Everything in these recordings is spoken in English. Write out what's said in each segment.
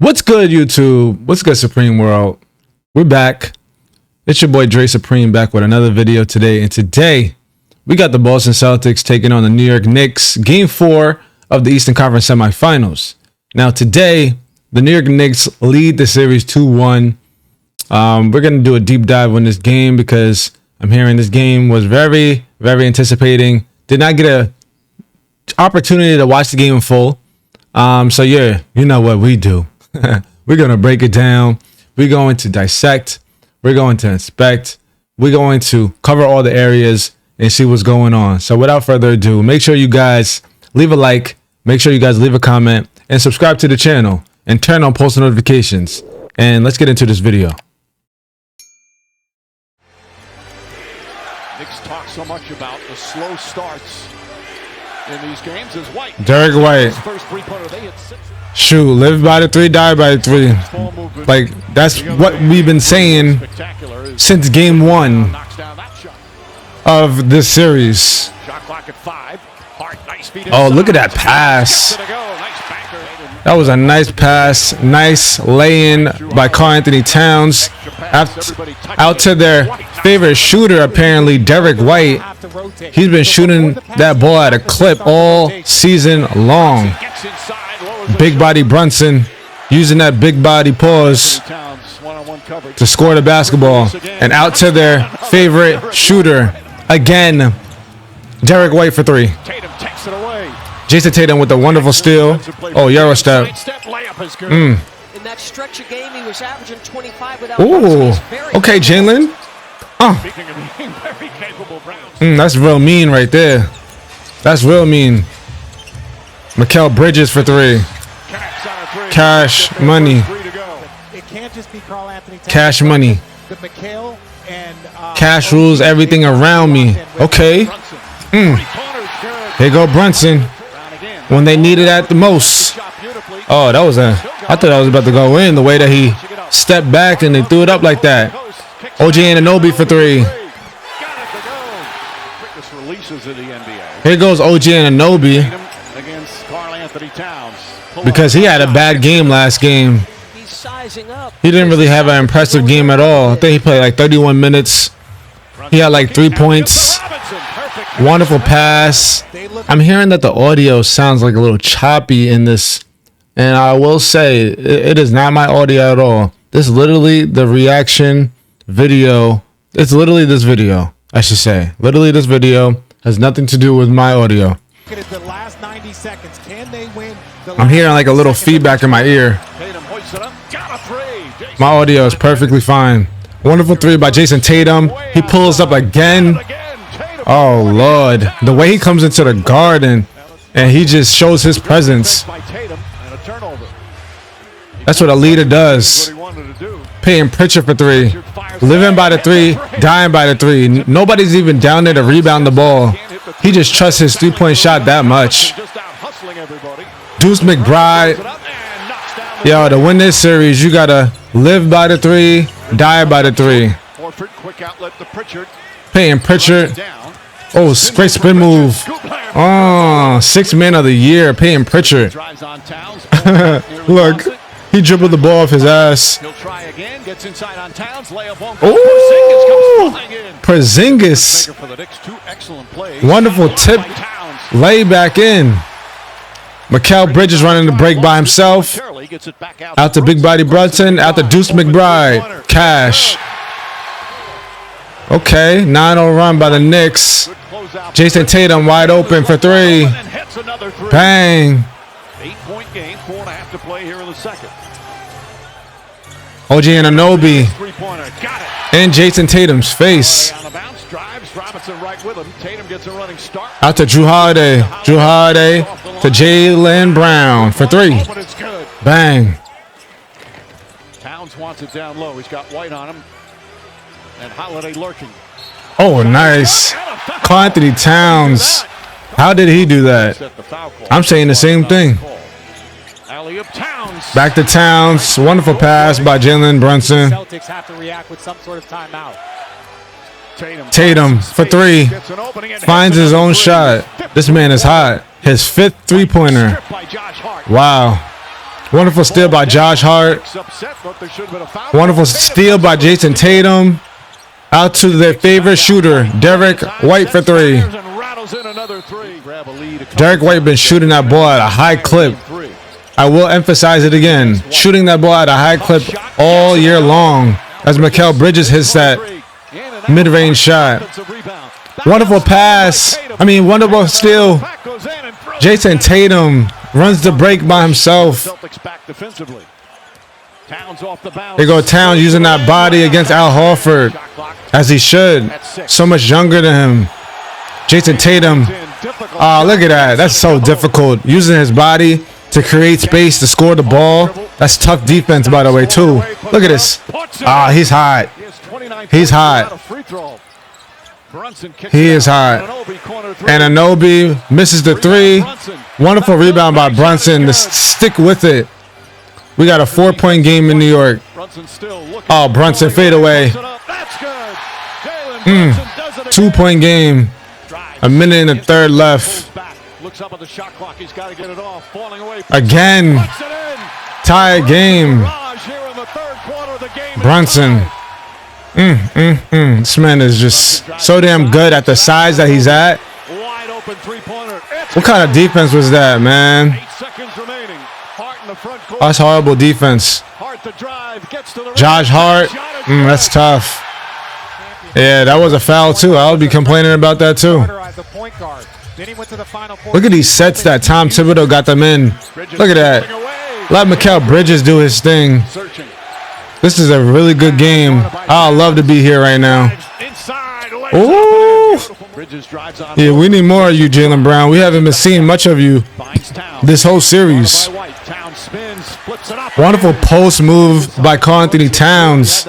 What's good, YouTube? What's good, Supreme World? We're back. It's your boy Dre Supreme back with another video today. And today, we got the Boston Celtics taking on the New York Knicks. Game 4 of the Eastern Conference Semifinals. Now, today, the New York Knicks lead the series 2-1. We're going to do a deep dive on this game because I'm hearing this game was very, very anticipating. Did not get an opportunity to watch the game in full. So yeah, you know what we do. We're going to break it down. We're going to dissect. We're going to inspect. We're going to cover all the areas and see what's going on. So without further ado, make sure you guys leave a like. Make sure you guys leave a comment and subscribe to the channel and turn on post notifications. And let's get into this video. Knicks talk so much about the slow starts in these games as White. Derek White. First three-pointer, they hit 6. Shoot, live by the 3, die by the 3. Like, that's what we've been saying since game 1 of this series. Oh, look at that pass. That was a nice pass. Nice lay-in by Karl-Anthony Towns. Out to their favorite shooter, apparently, Derek White. He's been shooting that ball at a clip all season long. Big body Brunson using that big body pause to score the basketball. And out to their favorite shooter again, Derek White for 3. Jason Tatum with a wonderful steal. Oh, Euro step. In that stretch of game, he was averaging 25 without. Ooh, okay, Jalen. That's real mean right there. That's real mean. Mikal Bridges for 3. Cash money. Cash money. Cash rules everything around me. Okay. Here go Brunson. When they needed it at the most. Oh, that was I thought that was about to go in the way that he stepped back and they threw it up like that. OG Anunoby for 3. Here goes OG Anunoby. Because he had a bad game last game. He didn't really have an impressive game at all. I think he played like 31 minutes. He had like 3 points. Wonderful pass. I'm hearing that the audio sounds like a little choppy in this. And I will say, it is not my audio at all. This is literally the reaction video. It's literally this video, I should say. Literally this video has nothing to do with my audio. I'm hearing like a little feedback in my ear. My audio is perfectly fine. Wonderful 3 by Jason Tatum. He pulls up again. Oh, Lord. The way he comes into the garden and he just shows his presence. That's what a leader does. Paying Pritchard for 3. Living by the 3, dying by the 3. Nobody's even down there to rebound the ball. He just trusts his 3-point shot that much. Deuce McBride. Yo, to win this series, you got to live by the 3, die by the 3. Paying Pritchard. Oh, great spin move. Oh, 6th man of the year, Payton Pritchard. Look, he dribbled the ball off his ass. Oh, Porzingis. Wonderful tip. Lay back in. Mikal Bridges running the break by himself. Out to big body Brunson. Out to Deuce McBride. Cash. Okay, 9-0 run by the Knicks. Jason Tatum wide open for 3. Bang. 8-point game, 4.5 to play here in the second. OG Anunoby in Jason Tatum's face. Out to Drew Holiday. Drew Holiday to Jaylen Brown for 3. Bang. Towns wants it down low. He's got White on him. And Holiday lurking. Oh, nice. Karl-Anthony Towns. How did he do that? I'm saying the same thing. Back to Towns. Wonderful pass by Jalen Brunson. Celtics have to react with some sort of timeout. Tatum for 3. Finds his own shot. This man is hot. His 5th 3-pointer. Wow. Wonderful steal by Josh Hart. Wonderful steal by Jason Tatum. Out to their favorite shooter, Derek White for three. Derek White been shooting that ball at a high clip. I will emphasize it again. Shooting that ball at a high clip all year long as Mikal Bridges hits that mid-range shot. Wonderful pass. Wonderful steal. Jason Tatum runs the break by himself. There go Towns using that body against Al Horford, as he should. So much younger than him. Jason Tatum. Oh, look at that. That's so difficult. Using his body to create space to score the ball. That's tough defense, by the way, too. Look at this. Ah, he's hot. He's hot. He is hot. And Anunoby misses the three. Wonderful rebound by Brunson to stick with it. We got a 4-point game in New York. Oh, Brunson fade away. 2-point game. A minute and a third left. Again. Tie game. Brunson. This man is just so damn good at the size that he's at. What kind of defense was that, man? That's horrible defense. Josh Hart. That's tough. Yeah, that was a foul too. I would be complaining about that too. Look at these sets that Tom Thibodeau got them in. Look at that. Let Mikal Bridges do his thing. This is a really good game. I'd love to be here right now. Ooh. Yeah, we need more of you, Jaylen Brown. We haven't been seeing much of you this whole series. Wonderful post move by Karl-Anthony Towns.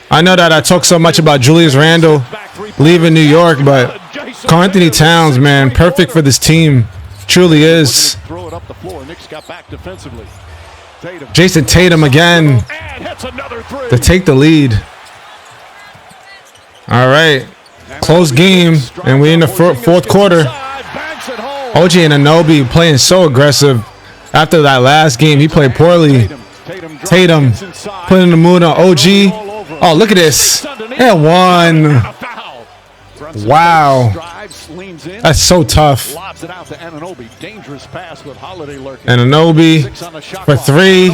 I know that I talk so much about Julius Randle leaving New York, but Karl-Anthony Towns, man, perfect for this team. Truly is. Jason Tatum again to take the lead. All right. Close game, and we're in the fourth quarter. OG and Anunoby playing so aggressive. After that last game, he played poorly. Tatum putting the mood on OG. Oh, look at this. And one. Wow. That's so tough. And Anunoby for three.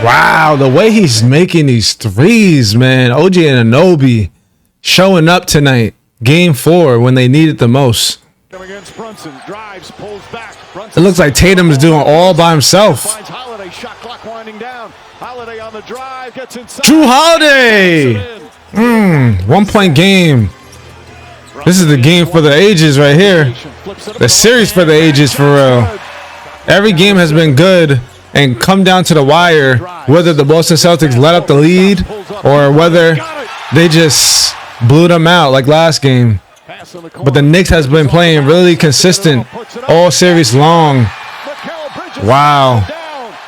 Wow, the way he's making these threes, man. OG and Anunoby showing up tonight. Game 4 when they need it the most. It looks like Tatum is doing all by himself. Drew Holiday. 1-point game. This is the game for the ages right here. The series for the ages for real. Every game has been good and come down to the wire, whether the Boston Celtics let up the lead or whether they just blew them out like last game. But the Knicks has been playing really consistent all series long. Wow.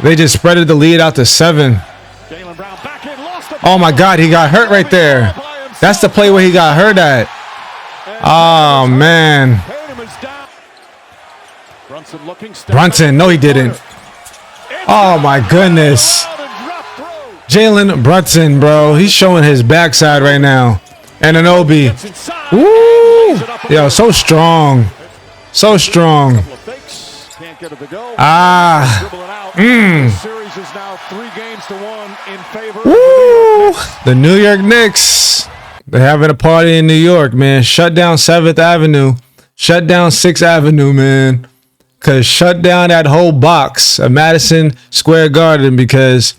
They just spreaded the lead out to 7. Oh my God, he got hurt right there. That's the play where he got hurt at. Oh man. Brunson, no he didn't. Oh my goodness. Jalen Brunson, bro. He's showing his backside right now. And Anunoby. Woo! Yo, so strong. So strong. Woo! The New York Knicks. They're having a party in New York, man. Shut down 7th Avenue. Shut down 6th Avenue, man. Because shut down that whole box of Madison Square Garden because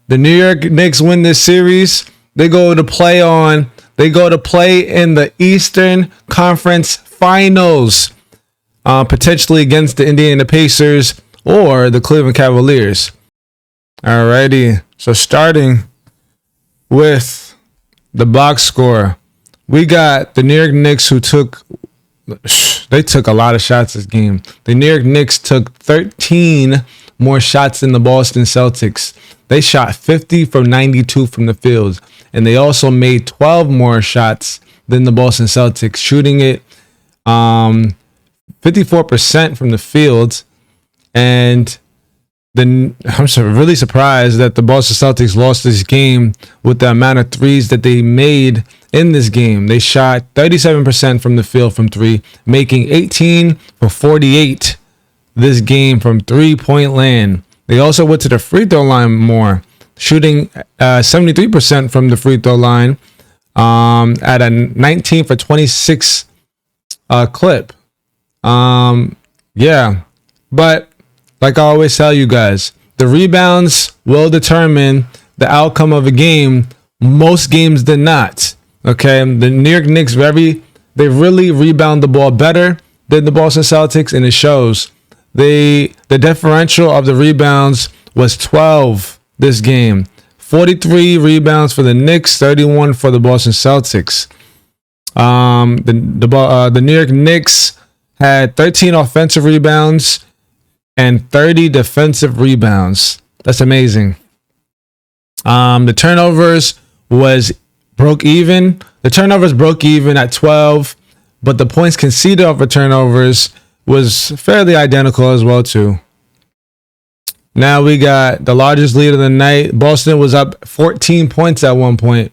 the New York Knicks win this series. They go to play in the Eastern Conference Finals, potentially against the Indiana Pacers or the Cleveland Cavaliers. Alrighty, so starting with the box score, we got the New York Knicks who took a lot of shots this game. The New York Knicks took 13 more shots than the Boston Celtics. They shot 50 from 92 from the field. And they also made 12 more shots than the Boston Celtics, shooting it 54% from the field. And really surprised that the Boston Celtics lost this game with the amount of threes that they made in this game. They shot 37% from the field from three, making 18 for 48 this game from 3-point land. They also went to the free throw line more, shooting 73% from the free throw line at a 19 for 26 clip. Yeah, but like I always tell you guys, the rebounds will determine the outcome of a game. Most games did not. Okay, the New York Knicks they really rebound the ball better than the Boston Celtics, and it shows. The differential of the rebounds was 12 this game. 43 rebounds for the Knicks, 31 for the Boston Celtics. The New York Knicks had 13 offensive rebounds and 30 defensive rebounds. That's amazing. The turnovers broke even. The turnovers broke even at 12, but the points conceded over turnovers was fairly identical as well too. Now we got the largest lead of the night. Boston was up 14 points at one point,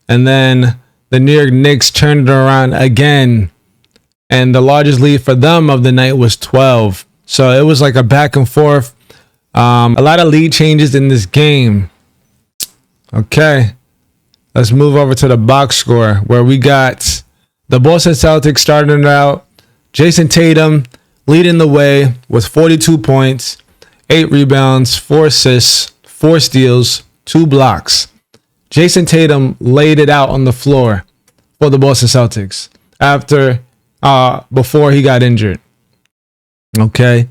and then the New York Knicks turned it around again, and the largest lead for them of the night was 12. So it was like a back and forth. A lot of lead changes in this game. Okay, let's move over to the box score where we got the Boston Celtics starting out. Jason Tatum leading the way with 42 points, 8 rebounds, 4 assists, 4 steals, 2 blocks. Jason Tatum laid it out on the floor for the Boston Celtics before he got injured. Okay.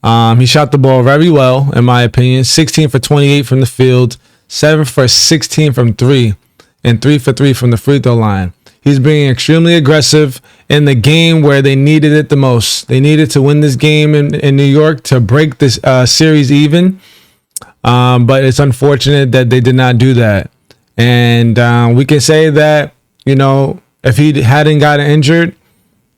He shot the ball very well, in my opinion. 16 for 28 from the field, 7 for 16 from 3, and 3 for 3 from the free throw line. He's being extremely aggressive in the game where they needed it the most. They needed to win this game in New York to break this series even. But it's unfortunate that they did not do that. And we can say that, if he hadn't gotten injured,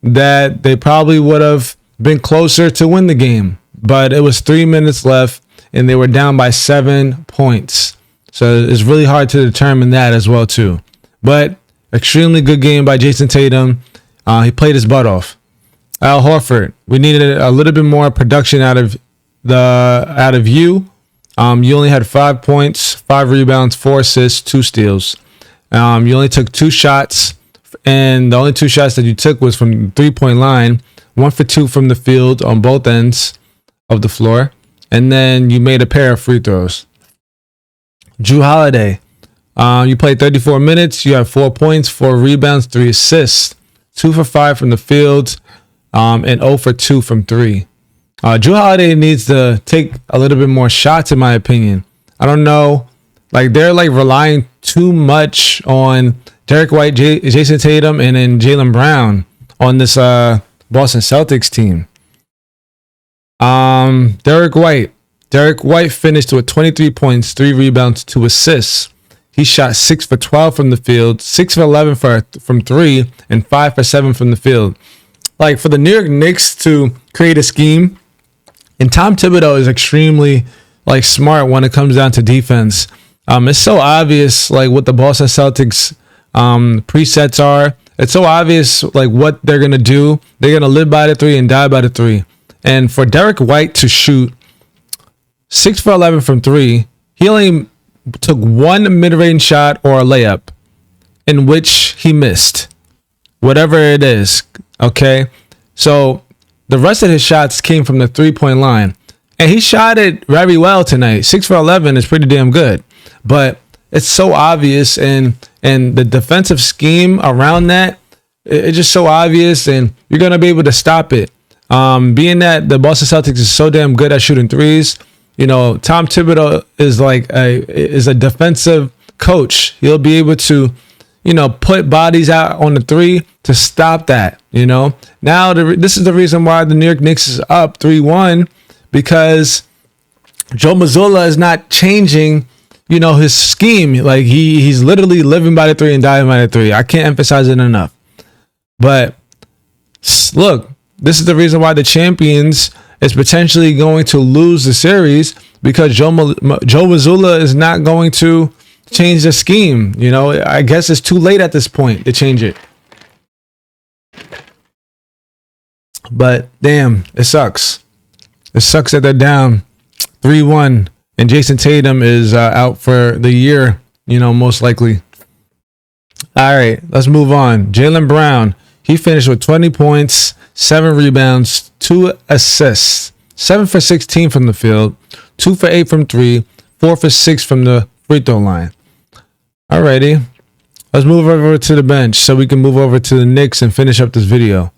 that they probably would have been closer to win the game. But it was 3 minutes left, and they were down by 7 points. So it's really hard to determine that as well, too. But extremely good game by Jason Tatum. He played his butt off. Al Horford, we needed a little bit more production out of you. You only had 5 points, 5 rebounds, 4 assists, 2 steals. You only took 2 shots, and the only 2 shots that you took was from the 3-point line. 1 for 2 from the field on both ends of the floor, and then you made a pair of free throws. Jrue Holiday, you played 34 minutes. You have 4 points, 4 rebounds, 3 assists, 2 for 5 from the field, and 0 for 2 from 3. Jrue Holiday needs to take a little bit more shots, in my opinion. I don't know, they're relying too much on Derek White, Jason Tatum, and then Jaylen Brown on this Boston Celtics team. Derek White finished with 23 points, 3 rebounds, 2 assists. He shot 6 for 12 from the field, 6 for 11 from 3, and 5 for 7 from the field. For the New York Knicks to create a scheme, and Tom Thibodeau is extremely smart when it comes down to defense. It's so obvious what the Boston Celtics presets are. It's so obvious what they're gonna do. They're gonna live by the 3 and die by the 3. And for Derek White to shoot 6 for 11 from 3, he only took 1 mid-range shot or a layup in which he missed, whatever it is. Okay, so the rest of his shots came from the 3-point line, and he shot it very well tonight. 6 for 11 is pretty damn good, but it's so obvious, and the defensive scheme around that, it's just so obvious, and you're gonna be able to stop it. Being that the Boston Celtics is so damn good at shooting threes, Tom Thibodeau is a defensive coach. He'll be able to, put bodies out on the 3 to stop that. Now this is the reason why the New York Knicks is up 3-1, because Joe Mazzulla is not changing, his scheme. He's literally living by the 3 and dying by the 3. I can't emphasize it enough. But look, this is the reason why the champions is potentially going to lose the series, because Joe Mazzulla is not going to change the scheme. You know, I guess it's too late at this point to change it. But damn, it sucks. It sucks that they're down 3-1 and Jason Tatum is out for the year, you know, most likely. All right, let's move on. Jaylen Brown, he finished with 20 points, 7 rebounds, 2 assists, 7 for 16 from the field, 2 for 8 from 3, 4 for 6 from the free throw line. Alrighty, let's move over to the bench so we can move over to the Knicks and finish up this video.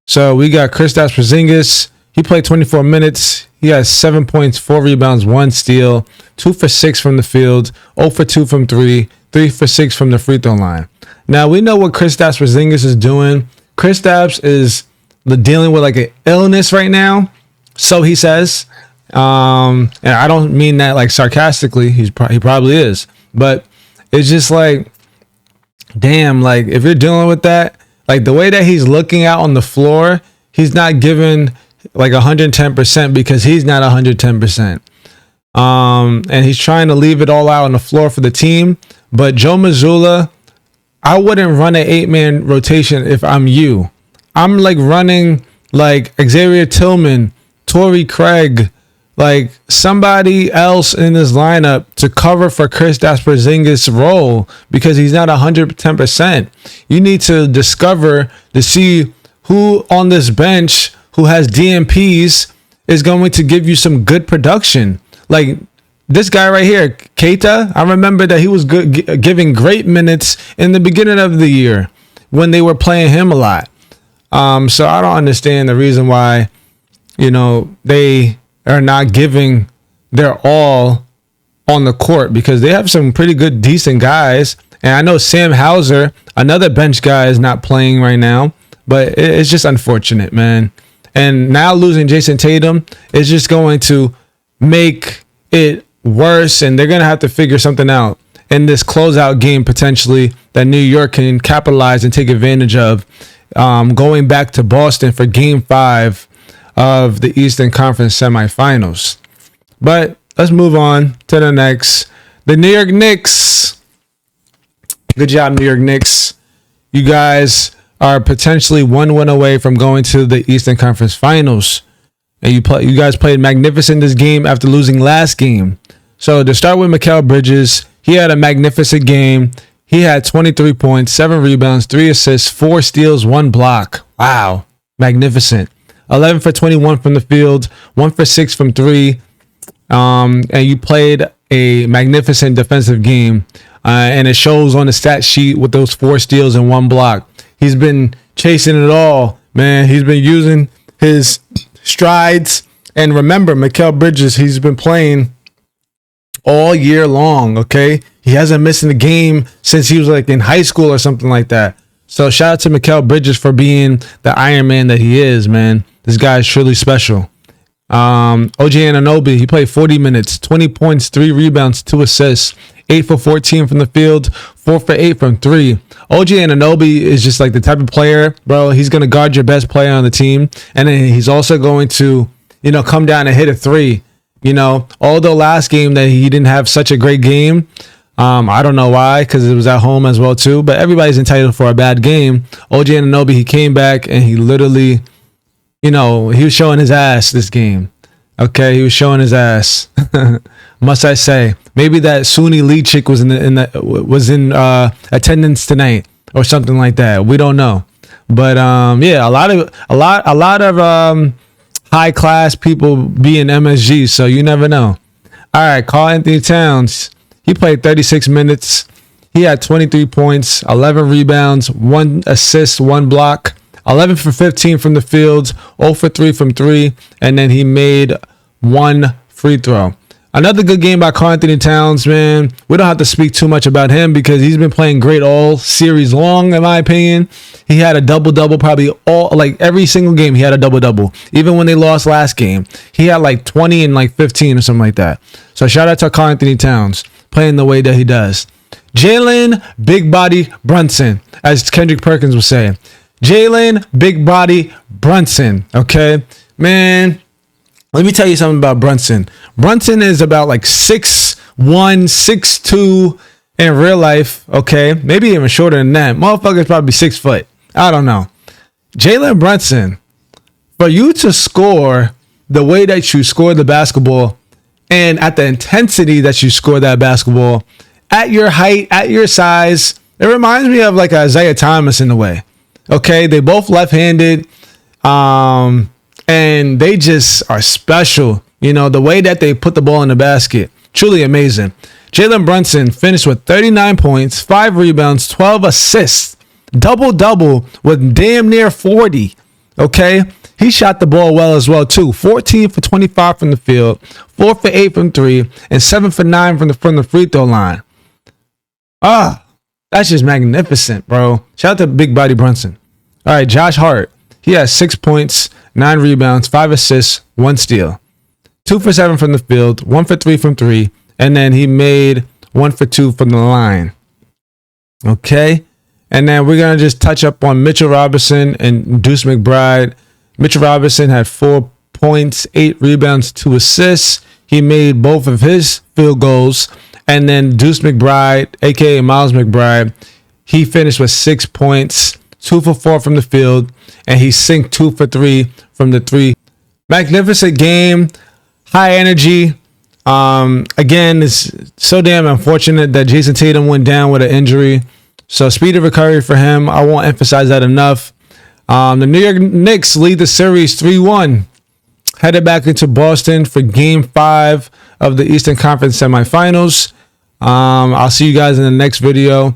So we got Kristaps Porzingis. He played 24 minutes. He has 7 points, 4 rebounds, 1 steal, 2 for 6 from the field, 0 for 2 from 3, 3 for 6 from the free throw line. Now we know what Kristaps Porzingis is doing. Kristaps is dealing with like an illness right now, so he says. And I don't mean that like sarcastically. He probably is, but it's just like, damn, like if you're dealing with that, like the way that he's looking out on the floor, he's not giving like 110% because he's not 110%. And he's trying to leave it all out on the floor for the team. But Joe Mazzulla, I wouldn't run an 8-man rotation if I'm you. I'm like running like Xavier Tillman, Torrey Craig, like somebody else in this lineup to cover for Kristaps Porzingis' role because he's not 110%. You need to discover to see who on this bench who has DMPs is going to give you some good production. Like this guy right here, Keita, I remember that he was good, giving great minutes in the beginning of the year when they were playing him a lot. So I don't understand the reason why, you know, they are not giving their all on the court because they have some pretty good, decent guys. And I know Sam Hauser, another bench guy, is not playing right now, but it's just unfortunate, man. And now losing Jason Tatum is just going to make it worse, and they're going to have to figure something out in this closeout game potentially that New York can capitalize and take advantage of, going back to Boston for Game 5 of the Eastern Conference semifinals. But let's move on to the next. The New York Knicks. Good job, New York Knicks. You guys are potentially 1 win away from going to the Eastern Conference Finals. And you guys played magnificent this game after losing last game. So to start with Mikal Bridges, he had a magnificent game. He had 23 points, 7 rebounds, 3 assists, 4 steals, 1 block. Wow, magnificent. 11 for 21 from the field, 1 for 6 from 3. And you played a magnificent defensive game. And it shows on the stat sheet with those 4 steals and 1 block. He's been chasing it all, man. He's been using his strides. And remember, Mikal Bridges, he's been playing all year long, okay? He hasn't missed a game since he was like in high school or something like that. So shout out to Mikal Bridges for being the Iron Man that he is, man. This guy is truly special. OG Anunoby, he played 40 minutes, 20 points, 3 rebounds, 2 assists, 8 for 14 from the field, 4 for 8 from 3. OG Anunoby is just like the type of player, bro. He's going to guard your best player on the team. And then he's also going to, you know, come down and hit a 3. You know, although last game that he didn't have such a great game. I don't know why, because it was at home as well too. But everybody's entitled for a bad game. OG Anunoby, he came back and he literally, you know, he was showing his ass this game. Okay, he was showing his ass. Must I say? Maybe that Suni Lee chick was in attendance tonight or something like that. We don't know. But yeah, a lot of high class people be in MSG, so you never know. All right, Karl Anthony Towns. He played 36 minutes. He had 23 points, 11 rebounds, 1 assist, 1 block, 11 for 15 from the field, 0 for 3 from 3, and then he made 1 free throw. Another good game by Karl Anthony Towns, man. We don't have to speak too much about him because he's been playing great all series long, in my opinion. He had a double-double probably every single game he had a double-double. Even when they lost last game, he had like 20 and like 15 or something like that. So shout out to Karl Anthony Towns playing the way that he does. Jalen Big Body Brunson, as Kendrick Perkins was saying. Jalen Big Body Brunson, okay? Man, Let me tell you something about Brunson. Brunson is about like 6'1", 6'2" in real life. Okay, maybe even shorter than that. Motherfucker's probably 6 foot. I don't know. Jalen Brunson, for you to score the way that you scored the basketball and at the intensity that you scored that basketball, at your height, at your size, it reminds me of like Isaiah Thomas in a way. Okay, they both left-handed. And they just are special. You know, the way that they put the ball in the basket, truly amazing. Jalen Brunson finished with 39 points, 5 rebounds, 12 assists, double-double with damn near 40. Okay, he shot the ball well as well too. 14 for 25 from the field, 4 for 8 from 3, and 7 for 9 from the free throw line. That's just magnificent, bro. Shout out to Big Body Brunson. All right, Josh Hart. He has 6 points, 9 rebounds, 5 assists, 1 steal. 2 for 7 from the field, 1 for 3 from 3, and then he made 1 for 2 from the line. Okay? And then we're going to just touch up on Mitchell Robinson and Deuce McBride. Mitchell Robinson had 4 points, 8 rebounds, 2 assists. He made both of his field goals. And then Deuce McBride, a.k.a. Miles McBride, he finished with 6 points, 2 for 4 from the field, and he sinked 2 for 3 from the 3. Magnificent game, high energy. Again, it's so damn unfortunate that Jason Tatum went down with an injury. So speedy recovery for him. I won't emphasize that enough. The New York Knicks lead the series 3-1. Headed back into Boston for Game 5 of the Eastern Conference semifinals. I'll see you guys in the next video.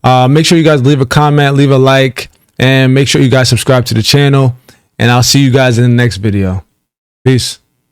Make sure you guys leave a comment, leave a like, and make sure you guys subscribe to the channel. And I'll see you guys in the next video. Peace.